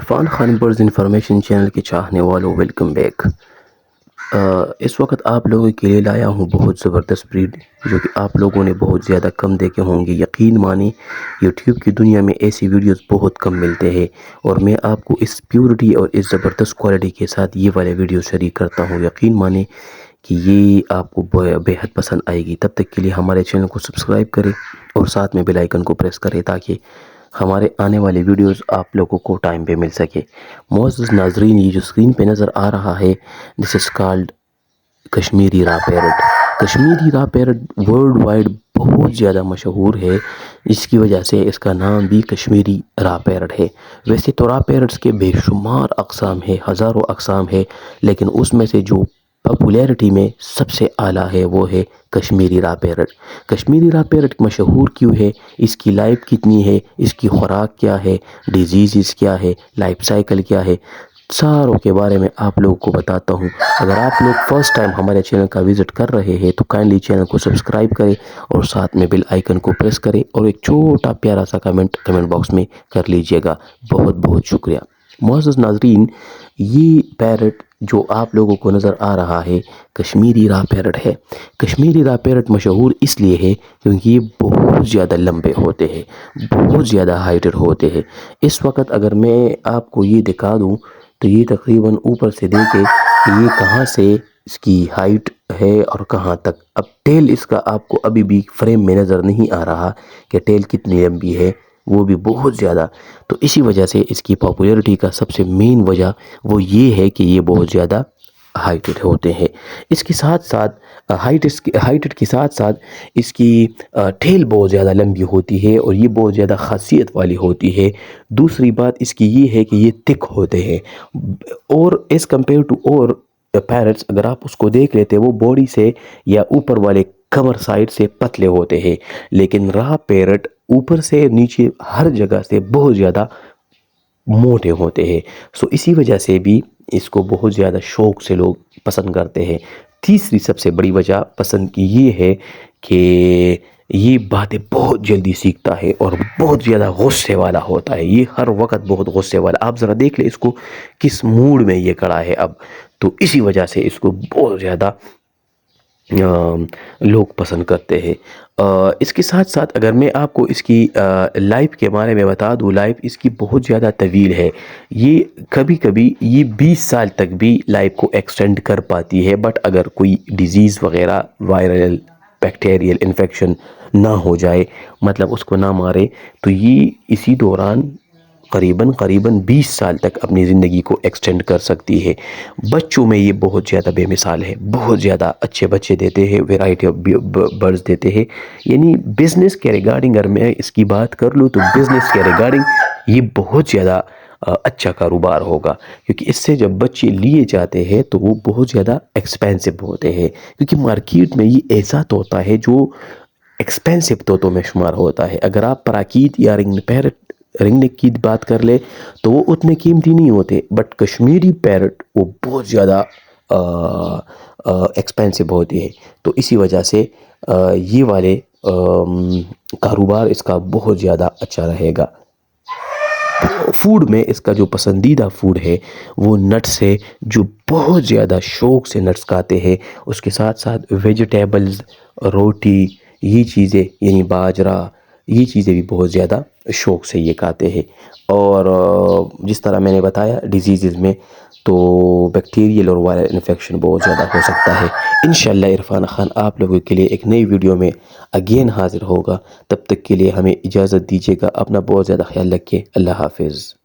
Irfan Khan برز information channel کے چاہنے والوں ویلکم بیک۔ اس وقت آپ لوگوں کے لیے لایا ہوں بہت زبردست بریڈ جو کہ آپ لوگوں نے بہت زیادہ کم دیکھے ہوں گے۔ یقین مانیں یوٹیوب کی دنیا میں ایسی ویڈیوز بہت کم ملتے ہیں اور میں آپ کو اس پیورٹی اور اس زبردست کوالٹی کے ساتھ یہ والے ویڈیو شیئر کرتا ہوں۔ یقین مانیں کہ یہ آپ کو بے حد پسند آئے گی۔ تب تک کے لیے ہمارے چینل کو سبسکرائب کریں اور ساتھ میں بیل آئیکن کو پریس کریں تاکہ ہمارے آنے والی ویڈیوز آپ لوگوں کو ٹائم پہ مل سکے۔ معزز ناظرین، یہ جو اسکرین پہ نظر آ رہا ہے دس از کالڈ کشمیری را پیرٹ۔ کشمیری را پیرٹ ورلڈ وائڈ بہت زیادہ مشہور ہے، اس کی وجہ سے اس کا نام بھی کشمیری را پیرٹ ہے۔ ویسے تو را پیرٹس کے بے شمار اقسام ہے، ہزاروں اقسام ہے، لیکن اس میں سے جو پاپولیرٹی میں سب سے اعلیٰ ہے وہ ہے کشمیری را پیرٹ۔ کشمیری را پیرٹ مشہور کیوں ہے، اس کی لائف کتنی ہے، اس کی خوراک کیا ہے، ڈیزیزز کیا ہے، لائف سائیکل کیا ہے، ساروں کے بارے میں آپ لوگوں کو بتاتا ہوں۔ اگر آپ لوگ فرسٹ ٹائم ہمارے چینل کا وزٹ کر رہے ہیں تو کائنڈلی چینل کو سبسکرائب کریں اور ساتھ میں بیل آئیکن کو پریس کریں اور ایک چھوٹا پیارا سا کمنٹ باکس میں کر لیجئے گا۔ بہت بہت شکریہ۔ معزز ناظرین، یہ پیرٹ جو آپ لوگوں کو نظر آ رہا ہے کشمیری را پیرٹ ہے۔ کشمیری را پیرٹ مشہور اس لیے ہے کیونکہ یہ بہت زیادہ لمبے ہوتے ہیں، بہت زیادہ ہائٹڈ ہوتے ہیں۔ اس وقت اگر میں آپ کو یہ دکھا دوں تو یہ تقریباً اوپر سے دیکھیں کہ یہ کہاں سے اس کی ہائٹ ہے اور کہاں تک۔ اب ٹیل اس کا آپ کو ابھی بھی فریم میں نظر نہیں آ رہا کہ ٹیل کتنی لمبی ہے، وہ بھی بہت زیادہ۔ تو اسی وجہ سے اس کی پاپولیرٹی کا سب سے مین وجہ وہ یہ ہے کہ یہ بہت زیادہ ہائٹڈ ہوتے ہیں۔ اس کے ساتھ ساتھ ہائٹڈ کے ساتھ ساتھ اس کی ٹیل بہت زیادہ لمبی ہوتی ہے اور یہ بہت زیادہ خاصیت والی ہوتی ہے۔ دوسری بات اس کی یہ ہے کہ یہ تھک ہوتے ہیں اور ایز کمپیئر ٹو اور پیرٹس اگر آپ اس کو دیکھ لیتے وہ باڈی سے یا اوپر والے کمر سائڈ سے پتلے ہوتے ہیں، لیکن را پیرٹ اوپر سے نیچے ہر جگہ سے بہت زیادہ موٹے ہوتے ہیں۔ سو اسی وجہ سے بھی اس کو بہت زیادہ شوق سے لوگ پسند کرتے ہیں۔ تیسری سب سے بڑی وجہ پسند کی یہ ہے کہ یہ باتیں بہت جلدی سیکھتا ہے اور بہت زیادہ غصے والا ہوتا ہے۔ یہ ہر وقت بہت غصے والا، آپ ذرا دیکھ لیں اس کو کس موڈ میں یہ کھڑا ہے اب، تو اسی وجہ سے اس کو بہت زیادہ لوگ پسند کرتے ہیں۔ اس کے ساتھ ساتھ اگر میں آپ کو اس کی لائف کے بارے میں بتا دوں، لائف اس کی بہت زیادہ طویل ہے۔ یہ کبھی کبھی یہ 20 سال تک بھی لائف کو ایکسٹینڈ کر پاتی ہے، بٹ اگر کوئی ڈیزیز وغیرہ وائرل بیکٹیریل انفیکشن نہ ہو جائے، مطلب اس کو نہ مارے، تو یہ اسی دوران قریباً 20 سال تک اپنی زندگی کو ایکسٹینڈ کر سکتی ہے۔ بچوں میں یہ بہت زیادہ بے مثال ہے، بہت زیادہ اچھے بچے دیتے ہیں، ویرائٹی آف برڈز دیتے ہیں۔ یعنی بزنس کے ریگارڈنگ اگر میں اس کی بات کر لوں تو بزنس کے ریگارڈنگ یہ بہت زیادہ اچھا کاروبار ہوگا، کیونکہ اس سے جب بچے لیے جاتے ہیں تو وہ بہت زیادہ ایکسپینسو ہوتے ہیں، کیونکہ مارکیٹ میں یہ ایسا طوطا ہے جو ایکسپینسو طوطوں میں شمار ہوتا ہے۔ اگر آپ پراکیت یا رنگ نیک کی بات کر لے تو وہ اتنے قیمتی نہیں ہوتے، بٹ کشمیری پیرٹ وہ بہت زیادہ ایکسپینسو ہوتی ہے۔ تو اسی وجہ سے یہ والے کاروبار اس کا بہت زیادہ اچھا رہے گا۔ فوڈ میں اس کا جو پسندیدہ فوڈ ہے وہ نٹس ہے، جو بہت زیادہ شوق سے نٹس کھاتے ہیں۔ اس کے ساتھ ساتھ ویجیٹیبلز، روٹی، یہ چیزیں یعنی باجرہ، یہ چیزیں بھی بہت زیادہ شوق سے یہ کھاتے ہیں۔ اور جس طرح میں نے بتایا ڈیزیزز میں تو بیکٹیریل اور وائرل انفیکشن بہت زیادہ ہو سکتا ہے۔ انشاءاللہ عرفان خان آپ لوگوں کے لیے ایک نئی ویڈیو میں اگین حاضر ہوگا، تب تک کے لیے ہمیں اجازت دیجیے گا۔ اپنا بہت زیادہ خیال رکھیں۔ اللہ حافظ۔